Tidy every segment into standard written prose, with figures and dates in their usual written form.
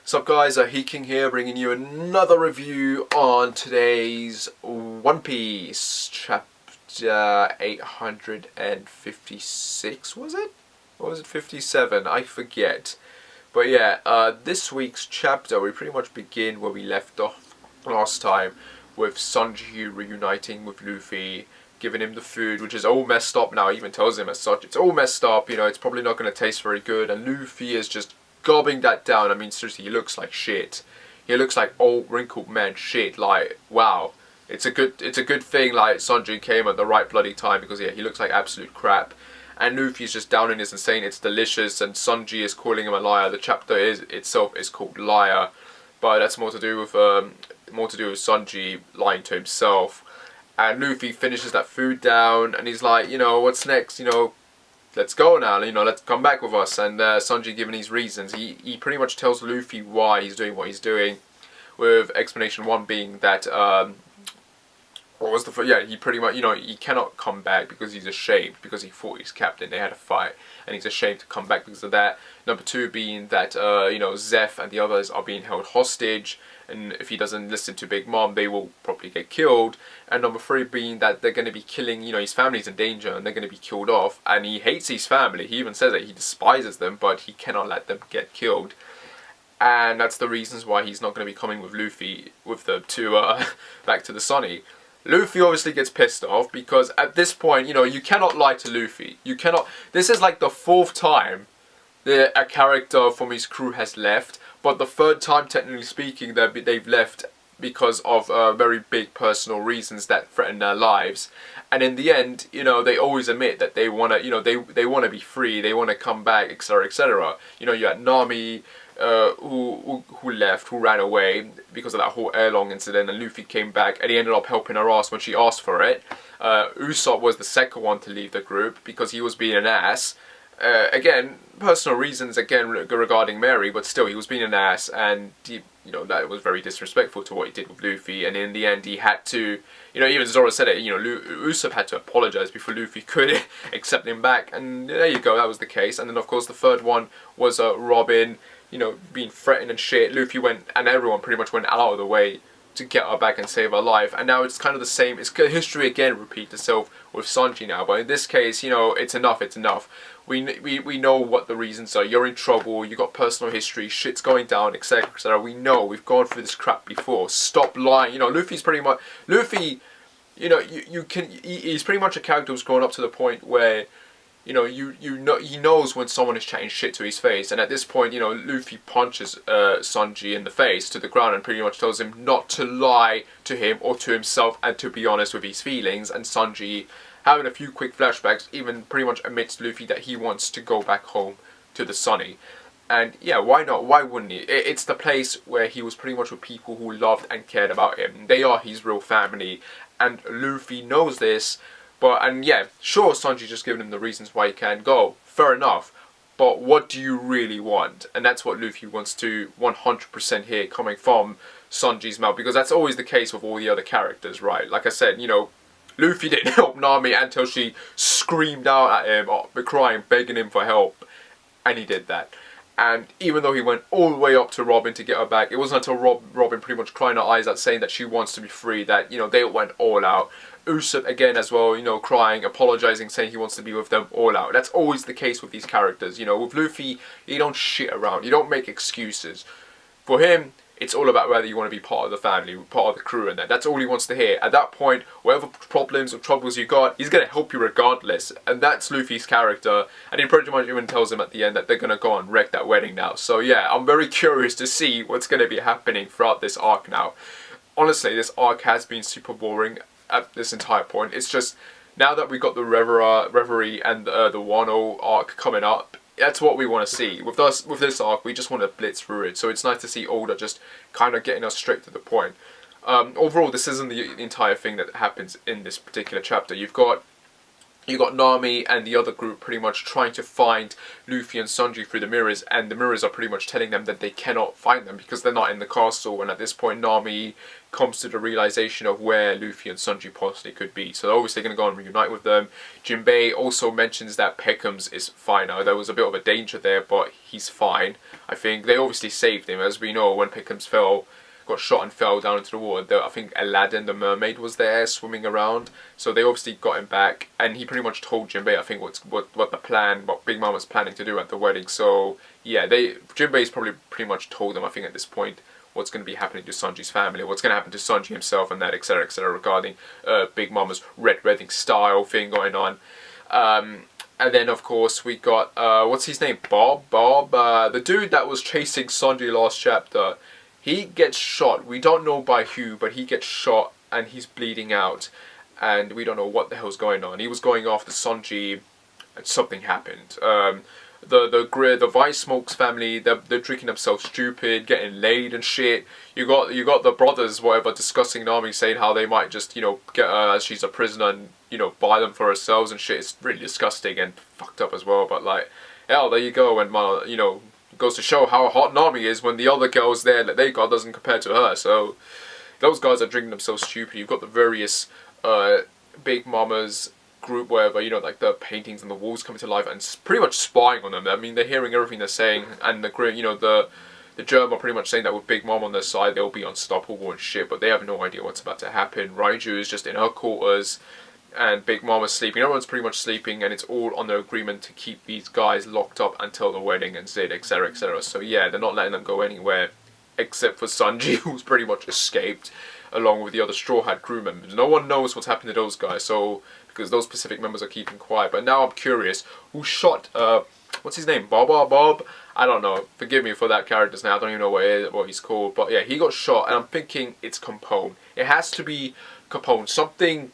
What's up guys, King here, bringing you another review on today's One Piece chapter 856, was it? Or was it 57? I forget. But yeah, this week's chapter, we pretty much begin where we left off last time, with Sanji reuniting with Luffy, giving him the food, which is all messed up now. He even tells him as such, it's all messed up, you know, it's probably not going to taste very good, and Luffy is just gobbing that down. I mean, seriously, he looks like shit. He looks like old wrinkled man shit. Like, wow. It's a good thing like Sanji came at the right bloody time, because yeah, he looks like absolute crap. And Luffy's just down in this and saying it's delicious, and Sanji is calling him a liar. The chapter itself is called Liar, but that's more to do with Sanji lying to himself. And Luffy finishes that food down, and he's like, you know, what's next? You know, let's go now, you know, let's come back with us. And Sanji giving his reasons. He pretty much tells Luffy why he's doing what he's doing, with explanation one being that, he pretty much, you know, he cannot come back because he's ashamed, because he fought his captain, they had a fight, and he's ashamed to come back because of that. Number two being that, you know, Zeph and the others are being held hostage, and if he doesn't listen to Big Mom, they will probably get killed. And number three being that they're going to be killing, you know, his family's in danger and they're going to be killed off. And he hates his family. He even says that he despises them, but he cannot let them get killed. And that's the reasons why he's not going to be coming with Luffy, with the two, back to the Sunny. Luffy obviously gets pissed off because at this point, you know, you cannot lie to Luffy. You cannot. This is like the fourth time that a character from his crew has left. But the third time, technically speaking, they've left because of very big personal reasons that threaten their lives. And in the end, you know, they always admit that they want to, you know, they want to be free, they want to come back, etc., etc. You know, you had Nami, who left, who ran away because of that whole Erlong incident, and Luffy came back, and he ended up helping her ass when she asked for it. Usopp was the second one to leave the group because he was being an ass. Again, personal reasons again regarding Mary, but still he was being an ass, and you know, that was very disrespectful to what he did with Luffy. And in the end, he had to, you know, even Zoro said it, you know, Usopp had to apologize before Luffy could accept him back, and there you go, that was the case. And then of course the third one was Robin, you know, being threatened and shit. Luffy went, and everyone pretty much went out of the way to get her back and save her life. And now it's kind of the same. It's history again repeats itself with Sanji now. But in this case, you know, it's enough. It's enough. We know what the reasons are. You're in trouble. You got personal history. Shit's going down, etc., etc. We know. We've gone through this crap before. Stop lying. You know, Luffy's pretty much Luffy. You know, he's pretty much a character who's grown up to the point where, you know, he knows when someone is chatting shit to his face. And at this point, you know, Luffy punches Sanji in the face to the ground and pretty much tells him not to lie to him or to himself and to be honest with his feelings. And Sanji, having a few quick flashbacks, even pretty much admits to Luffy that he wants to go back home to the Sunny. And yeah, why not? Why wouldn't he? It's the place where he was pretty much with people who loved and cared about him. They are his real family. And Luffy knows this. But, and yeah, sure, Sanji just giving him the reasons why he can't go. Fair enough. But what do you really want? And that's what Luffy wants to 100% hear coming from Sanji's mouth. Because that's always the case with all the other characters, right? Like I said, you know, Luffy didn't help Nami until she screamed out at him, crying, begging him for help. And he did that. And even though he went all the way up to Robin to get her back, it wasn't until Robin pretty much crying her eyes out saying that she wants to be free that, you know, they went all out. Usopp again as well, you know, crying, apologizing, saying he wants to be with them all out. That's always the case with these characters. You know, with Luffy, you don't shit around. You don't make excuses. For him, it's all about whether you want to be part of the family, part of the crew, and that's all he wants to hear. At that point, whatever problems or troubles you got, he's going to help you regardless. And that's Luffy's character. And he pretty much even tells him at the end that they're going to go and wreck that wedding now. So yeah, I'm very curious to see what's going to be happening throughout this arc now. Honestly, this arc has been super boring at this entire point. It's just, now that we got the Reverie and the Wano arc coming up, that's what we want to see. With this arc, we just want to blitz through it. So it's nice to see Oda just kind of getting us straight to the point. Overall, this isn't the entire thing that happens in this particular chapter. You've got you got Nami and the other group pretty much trying to find Luffy and Sanji through the mirrors, and the mirrors are pretty much telling them that they cannot find them because they're not in the castle. And at this point, Nami comes to the realization of where Luffy and Sanji possibly could be. So they're obviously going to go and reunite with them. Jinbei also mentions that Peckham's is fine now. There was a bit of a danger there, but he's fine. I think they obviously saved him. As we know, when Peckham's got shot and fell down into the water, I think Aladdin the mermaid was there swimming around, so they obviously got him back, and he pretty much told Jinbei, I think, what Big Mom was planning to do at the wedding. So yeah, Jinbei's probably pretty much told them, I think, at this point, what's going to be happening to Sanji's family, what's going to happen to Sanji himself, and that, etc., etc., regarding Big Mama's red wedding style thing going on. And then, of course, we got, what's his name? Bob, the dude that was chasing Sanji last chapter. He gets shot. We don't know by who, but he gets shot and he's bleeding out, and we don't know what the hell's going on. He was going after Sanji, and something happened. The Vice Smokes family, they're drinking themselves stupid, getting laid and shit. You got the brothers, whatever, discussing Nami, saying how they might just, you know, get her as she's a prisoner and, you know, buy them for herself and shit. It's really disgusting and fucked up as well. But like, hell, there you go. And you know, goes to show how hot Nami is when the other girls there that they got doesn't compare to her. So those guys are drinking themselves stupid. You've got the various Big Mama's group, wherever, you know, like the paintings and the walls coming to life and pretty much spying on them. I mean, they're hearing everything they're saying, and the Germ are pretty much saying that with Big Mom on their side, they'll be unstoppable and shit, but they have no idea what's about to happen. Raiju is just in her quarters, and Big Mom is sleeping. Everyone's pretty much sleeping, and it's all on their agreement to keep these guys locked up until the wedding and Zid, etc., etc. So yeah, they're not letting them go anywhere, except for Sanji, who's pretty much escaped, along with the other Straw Hat crew members. No one knows what's happened to those guys, so because those specific members are keeping quiet. But now I'm curious, who shot, what's his name, Bob? I don't know, forgive me for that character's name, I don't even know what he's called, but yeah, he got shot, and I'm thinking it's Capone. It has to be Capone. Something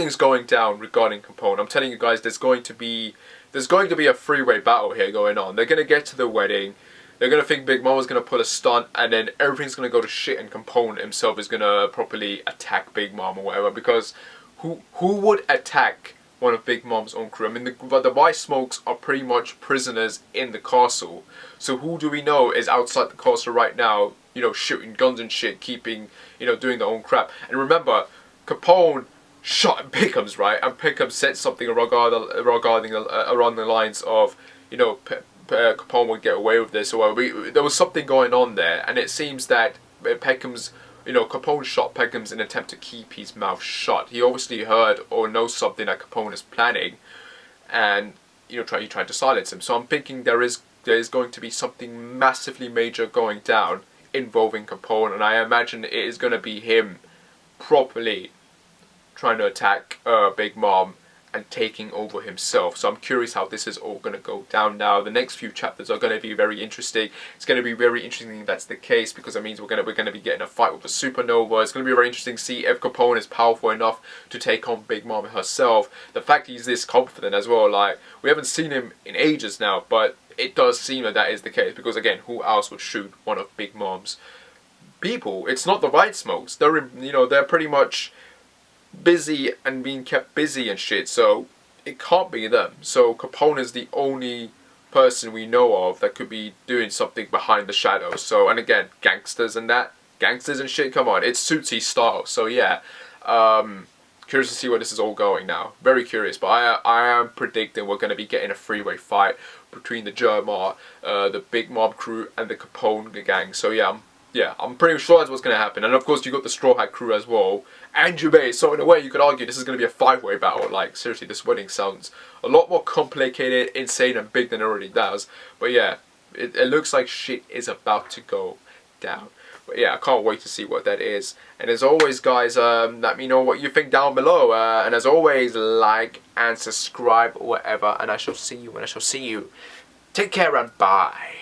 is going down regarding Capone. I'm telling you guys, there's going to be a freeway battle here going on. They're going to get to the wedding, they're going to think Big Mama's going to pull a stunt, and then everything's going to go to shit, and Capone himself is going to properly attack Big Mom or whatever, because who would attack one of Big Mom's own crew? I mean, the White Smokes are pretty much prisoners in the castle, so who do we know is outside the castle right now, you know, shooting guns and shit, keeping, you know, doing their own crap. And remember, Capone shot Pickham's, right? And Pickham said something regarding around the lines of, you know, Capone would get away with this, or there was something going on there, and it seems that Peckham's, you know, Capone shot Peckham's in an attempt to keep his mouth shut. He obviously heard or knows something that Capone is planning, and, you know, he tried to silence him. So I'm thinking there is going to be something massively major going down involving Capone, and I imagine it is going to be him properly trying to attack Big Mom and taking over himself. So I'm curious how this is all going to go down now. The next few chapters are going to be very interesting. It's going to be very interesting if that's the case, because it means we're going to be getting a fight with the supernova. It's going to be very interesting to see if Capone is powerful enough to take on Big Mom herself. The fact he's this confident as well, like, we haven't seen him in ages now, but it does seem that that is the case, because again, who else would shoot one of Big Mom's people? It's not the White Smokes. They're pretty much busy and being kept busy and shit, so it can't be them. So Capone is the only person we know of that could be doing something behind the shadows. So, and again, gangsters and shit, come on, it suits his style. So yeah, curious to see where this is all going now. Very curious, but I am predicting we're going to be getting a freeway fight between the Jerma, the Big Mob crew, and the Capone gang. So yeah, I'm pretty sure that's what's going to happen. And of course, you got the Straw Hat crew as well, and Jinbei. So in a way, you could argue this is going to be a five-way battle. Like, seriously, this wedding sounds a lot more complicated, insane, and big than it already does. But yeah, it looks like shit is about to go down. But yeah, I can't wait to see what that is. And as always, guys, let me know what you think down below. And as always, like and subscribe or whatever. And I shall see you when I shall see you. Take care and bye.